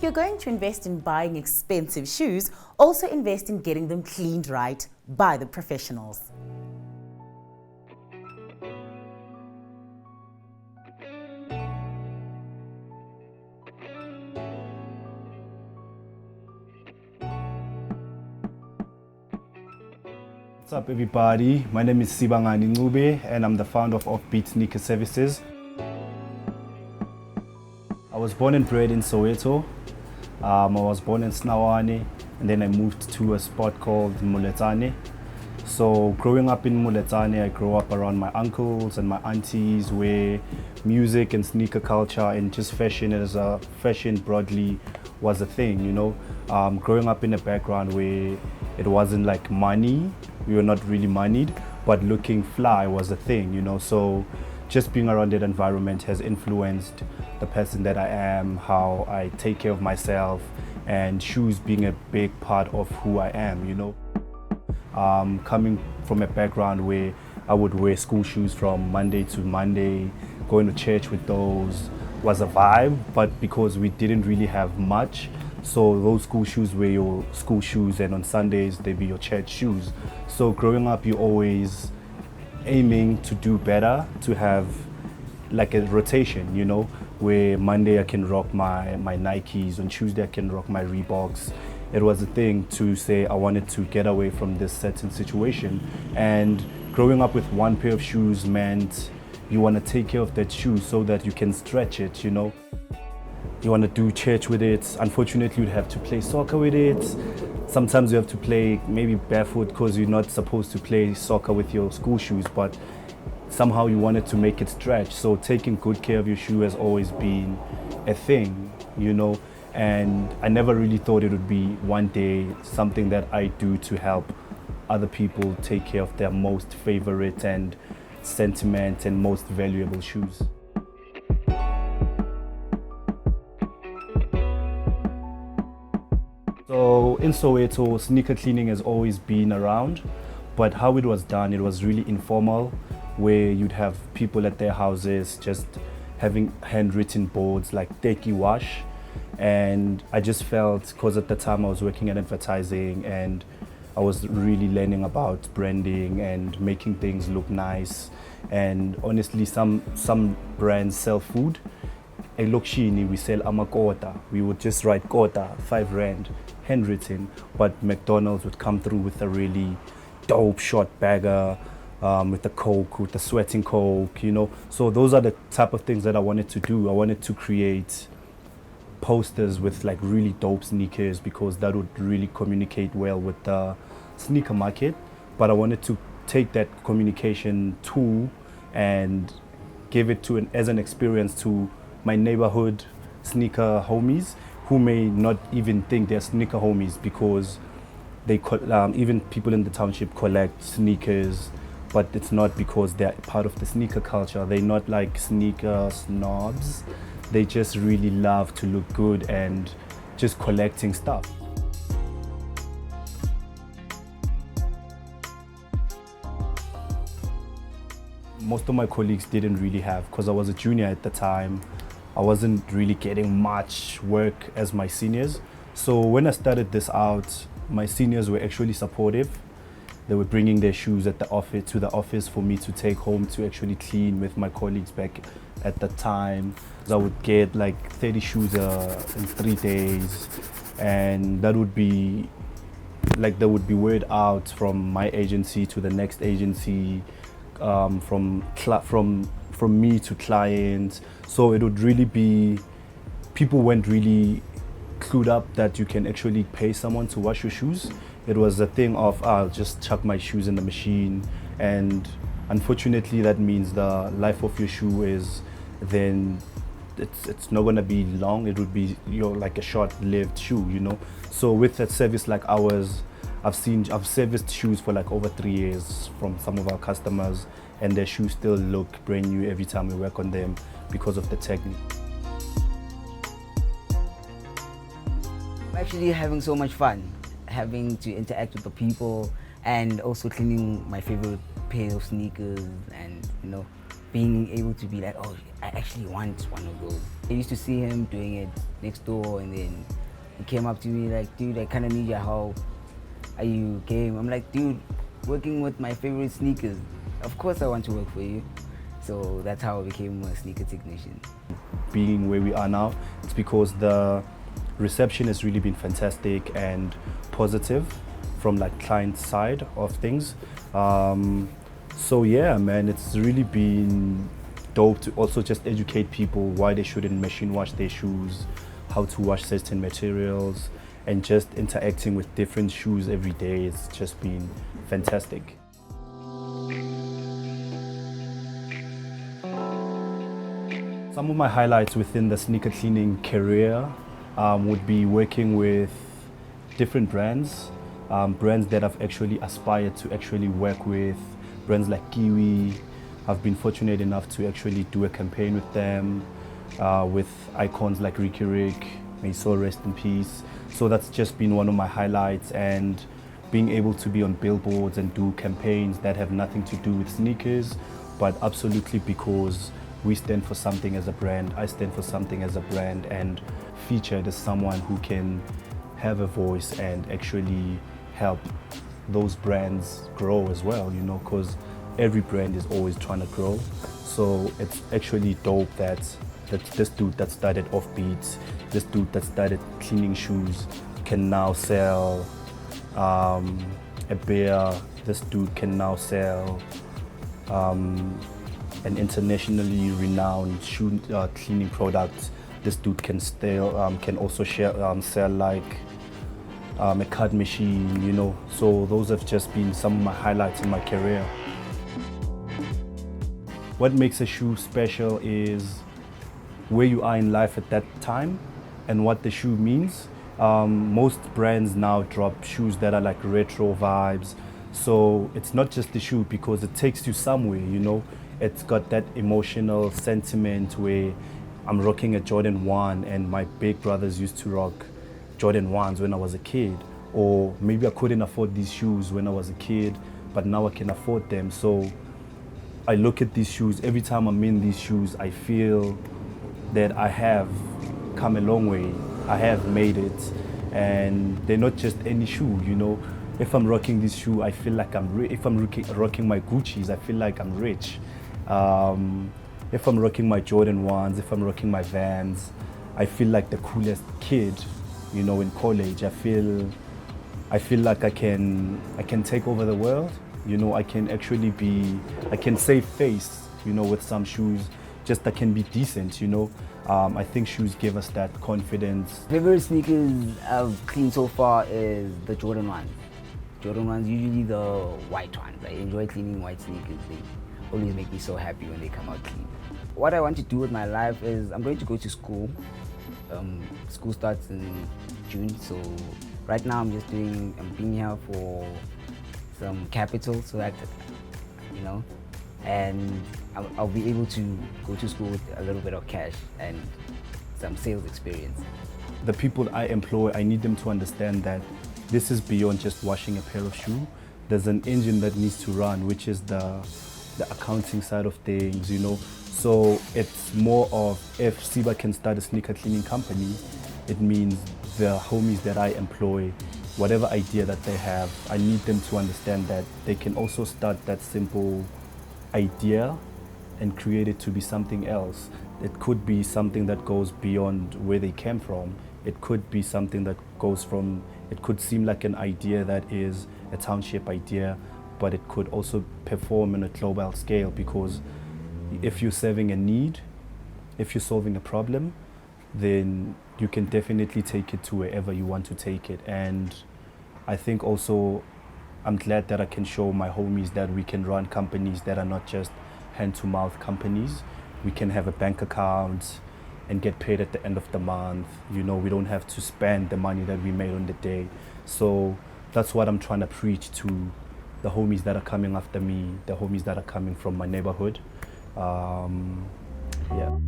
you're going to invest in buying expensive shoes, also invest in getting them cleaned right by the professionals. What's up everybody, my name is Sibangani Ncube and I'm the founder of Offbeat Sneaker Services. I was born and bred in Soweto. I was born in Snawane and then I moved to a spot called Muletane. So growing up in Muletane, I grew up around my uncles and my aunties where music and sneaker culture and just fashion broadly was a thing, you know. Growing up in a background where it wasn't like money, we were not really moneyed, but looking fly was a thing, you know. So just being around that environment has influenced the person that I am, how I take care of myself, and shoes being a big part of who I am, you know. Coming from a background where I would wear school shoes from Monday to Monday, going to church with those was a vibe, but because we didn't really have much, so those school shoes were your school shoes and on Sundays they'd be your church shoes. So growing up you're always aiming to do better, to have like a rotation, you know, where Monday I can rock my Nikes, on Tuesday I can rock my Reeboks. It was a thing to say I wanted to get away from this certain situation, and growing up with one pair of shoes meant you want to take care of that shoe so that you can stretch it, you know. You want to do church with it. Unfortunately, you'd have to play soccer with it. Sometimes you have to play maybe barefoot because you're not supposed to play soccer with your school shoes, but somehow you wanted to make it stretch. So taking good care of your shoe has always been a thing, you know. And I never really thought it would be one day something that I do to help other people take care of their most favorite and sentiment and most valuable shoes. So in Soweto, sneaker cleaning has always been around, but how it was done, it was really informal, where you'd have people at their houses just having handwritten boards like "Teki Wash." And I just felt, because at the time I was working at advertising and I was really learning about branding and making things look nice. And honestly, some brands sell food. In Lokshini, we sell amakota. We would just write kota, 5 rand, handwritten, but McDonald's would come through with a really dope short bagger, with the Coke, with the sweating Coke, you know. So those are the type of things that I wanted to do. I wanted to create posters with like really dope sneakers because that would really communicate well with the sneaker market. But I wanted to take that communication tool and give it to as an experience to my neighborhood sneaker homies who may not even think they're sneaker homies because they even people in the township collect sneakers, but it's not because they're part of the sneaker culture. They're not like sneaker snobs. They just really love to look good and just collecting stuff. Most of my colleagues didn't really have, because I was a junior at the time. I wasn't really getting much work as my seniors. So when I started this out, my seniors were actually supportive. They were bringing their shoes to the office for me to take home to actually clean with my colleagues back at the time. I would get like 30 shoes in 3 days, and that would be like, there would be word out from my agency to the next agency, from me to clients. So it would really be, people weren't really clued up that you can actually pay someone to wash your shoes. It was a thing of, I'll just chuck my shoes in the machine, and unfortunately that means the life of your shoe is then it's not gonna be long. It would be like a short-lived shoe, you know. So with a service like ours, I've serviced shoes for like over 3 years from some of our customers, and their shoes still look brand new every time we work on them because of the technique. I'm actually having so much fun, having to interact with the people and also cleaning my favorite pair of sneakers and, you know, being able to be like, oh, I actually want one of those. I used to see him doing it next door, and then he came up to me like, dude, I kind of need your help. Are you game? I'm like, dude, working with my favorite sneakers. Of course I want to work for you. So that's how I became a sneaker technician. Being where we are now, it's because the reception has really been fantastic and positive from like client side of things. So yeah, man, it's really been dope to also just educate people why they shouldn't machine wash their shoes, how to wash certain materials, and just interacting with different shoes every day. It's just been fantastic. Some of my highlights within the sneaker cleaning career would be working with different brands, brands that I've actually aspired to actually work with, brands like Kiwi. I've been fortunate enough to actually do a campaign with them, with icons like Ricky Rick, may so rest in peace. So that's just been one of my highlights, and being able to be on billboards and do campaigns that have nothing to do with sneakers, but absolutely because we stand for something as a brand, I stand for something as a brand, and featured as someone who can have a voice and actually help those brands grow as well, you know, because every brand is always trying to grow. So it's actually dope that this dude that started Offbeat, this dude that started cleaning shoes can now sell a beer, this dude can now sell an internationally renowned shoe cleaning product. This dude can also sell like a card machine, you know. So those have just been some of my highlights in my career. What makes a shoe special is where you are in life at that time and what the shoe means. Most brands now drop shoes that are like retro vibes. So it's not just the shoe, because it takes you somewhere, you know. It's got that emotional sentiment where I'm rocking a Jordan 1 and my big brothers used to rock Jordan 1s when I was a kid. Or maybe I couldn't afford these shoes when I was a kid, but now I can afford them. So I look at these shoes, every time I'm in these shoes, I feel that I have come a long way. I have made it, and they're not just any shoe, you know. If I'm rocking this shoe, I feel like if I'm rocking my Gucci's, I feel like I'm rich. If I'm rocking my Jordan 1s, if I'm rocking my Vans, I feel like the coolest kid, you know, in college. I feel like I can take over the world, you know. I can save face, you know, with some shoes. Just I can be decent, you know. I think shoes give us that confidence. Favorite sneakers I've cleaned so far is the Jordan 1s. Jordan 1s, usually the white ones. I enjoy cleaning white sneakers. They always make me so happy when they come out clean. What I want to do with my life is I'm going to go to school. School starts in June, so right now I'm being here for some capital, so that, you know, and I'll be able to go to school with a little bit of cash and some sales experience. The people I employ, I need them to understand that this is beyond just washing a pair of shoes. There's an engine that needs to run, which is the accounting side of things, you know. So it's more of, if Siba can start a sneaker cleaning company, it means the homies that I employ, whatever idea that they have, I need them to understand that they can also start that simple idea and create it to be something else. It could be something that goes beyond where they came from. It could be something that goes from, it could seem like an idea that is a township idea, but it could also perform on a global scale, because if you're serving a need, if you're solving a problem, then you can definitely take it to wherever you want to take it. And I think also I'm glad that I can show my homies that we can run companies that are not just hand-to-mouth companies. We can have a bank account and get paid at the end of the month. You know, we don't have to spend the money that we made on the day. So that's what I'm trying to preach to the homies that are coming after me, the homies that are coming from my neighborhood. Yeah.